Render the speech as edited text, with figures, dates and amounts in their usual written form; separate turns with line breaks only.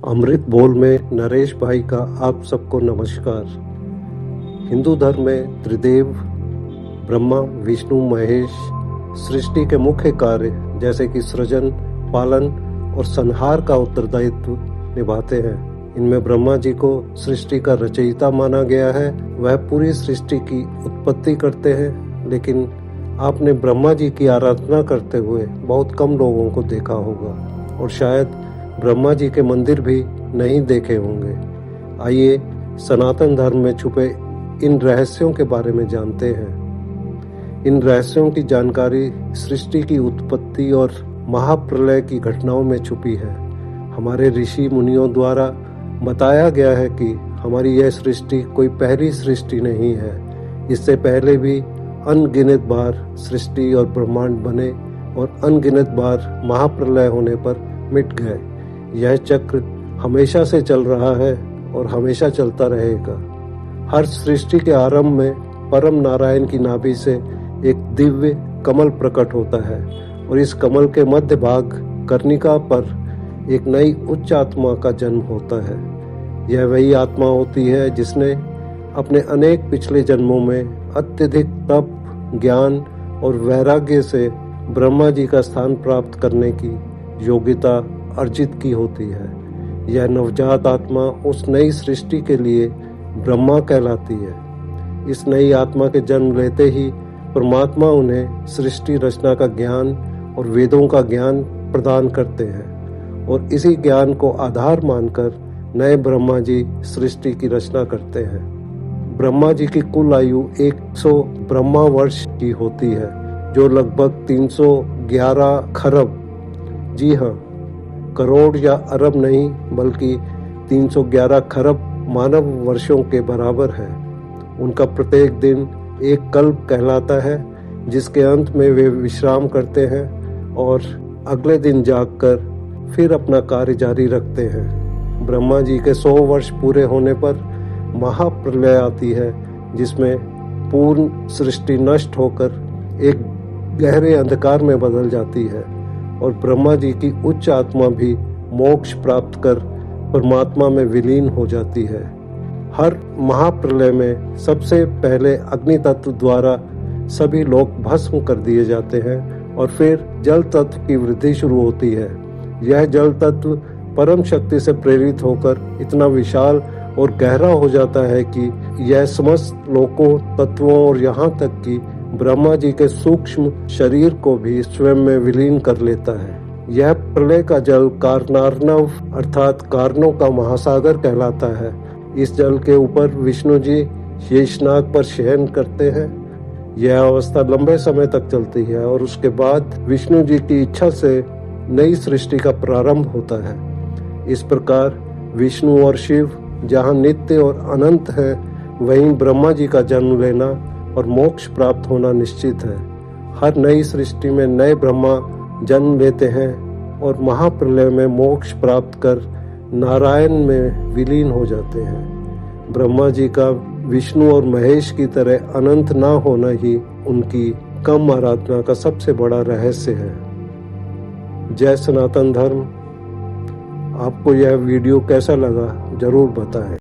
अमृत बोल में नरेश भाई का आप सबको नमस्कार। हिंदू धर्म में त्रिदेव ब्रह्मा, विष्णु, महेश सृष्टि के मुख्य कार्य जैसे कि सृजन, पालन और संहार का उत्तरदायित्व निभाते हैं। इनमें ब्रह्मा जी को सृष्टि का रचयिता माना गया है। वह पूरी सृष्टि की उत्पत्ति करते हैं, लेकिन आपने ब्रह्मा जी की आराधना करते हुए बहुत कम लोगों को देखा होगा और शायद ब्रह्मा जी के मंदिर भी नहीं देखे होंगे। आइए सनातन धर्म में छुपे इन रहस्यों के बारे में जानते हैं। इन रहस्यों की जानकारी सृष्टि की उत्पत्ति और महाप्रलय की घटनाओं में छुपी है। हमारे ऋषि मुनियों द्वारा बताया गया है कि हमारी यह सृष्टि कोई पहली सृष्टि नहीं है। इससे पहले भी अनगिनत बार सृष्टि और ब्रह्मांड बने और अनगिनत बार महाप्रलय होने पर मिट गए। यह चक्र हमेशा से चल रहा है और हमेशा चलता रहेगा। हर सृष्टि के आरंभ में परम नारायण की नाभि से एक दिव्य कमल प्रकट होता है और इस कमल के मध्य भाग कर्णिका पर एक नई उच्च आत्मा का जन्म होता है। यह वही आत्मा होती है जिसने अपने अनेक पिछले जन्मों में अत्यधिक तप, ज्ञान और वैराग्य से ब्रह्मा जी का स्थान प्राप्त करने की योग्यता अर्जित की होती है। यह नवजात आत्मा उस नई सृष्टि के लिए ब्रह्मा कहलाती है। इस नई आत्मा के जन्म लेते ही परमात्मा उन्हें सृष्टि रचना का ज्ञान और वेदों का ज्ञान प्रदान करते हैं और इसी ज्ञान को आधार मानकर नए ब्रह्मा जी सृष्टि की रचना करते हैं। ब्रह्मा जी की कुल आयु 100 ब्रह्मा वर्ष की होती है, जो लगभग 311 खरब, जी हाँ, करोड़ या अरब नहीं बल्कि 311 खरब मानव वर्षों के बराबर है। उनका प्रत्येक दिन एक कल्प कहलाता है, जिसके अंत में वे विश्राम करते हैं और अगले दिन जागकर फिर अपना कार्य जारी रखते हैं। ब्रह्मा जी के 100 वर्ष पूरे होने पर महाप्रलय आती है, जिसमें पूर्ण सृष्टि नष्ट होकर एक गहरे अंधकार में बदल जाती है और ब्रह्मा जी की उच्च आत्मा भी मोक्ष प्राप्त कर परमात्मा में विलीन हो जाती है। हर महाप्रलय में सबसे पहले अग्नि तत्व द्वारा सभी लोग भस्म कर दिए जाते हैं और फिर जल तत्व की वृद्धि शुरू होती है। यह जल तत्व परम शक्ति से प्रेरित होकर इतना विशाल और गहरा हो जाता है कि यह समस्त लोकों, तत्वों और यहाँ तक कि ब्रह्मा जी के सूक्ष्म शरीर को भी स्वयं में विलीन कर लेता है। यह प्रलय का जल कारनार्णव अर्थात कारणों का महासागर कहलाता है। इस जल के ऊपर विष्णु जी शेषनाग पर शयन करते हैं। यह अवस्था लंबे समय तक चलती है और उसके बाद विष्णु जी की इच्छा से नई सृष्टि का प्रारंभ होता है। इस प्रकार विष्णु और शिव जहाँ नित्य और अनंत है, वहीं ब्रह्मा जी का जन्म लेना और मोक्ष प्राप्त होना निश्चित है। हर नई सृष्टि में नए ब्रह्मा जन्म लेते हैं और महाप्रलय में मोक्ष प्राप्त कर नारायण में विलीन हो जाते हैं। ब्रह्मा जी का विष्णु और महेश की तरह अनंत ना होना ही उनकी कम आराधना का सबसे बड़ा रहस्य है। जय सनातन धर्म। आपको यह वीडियो कैसा लगा जरूर बताएं।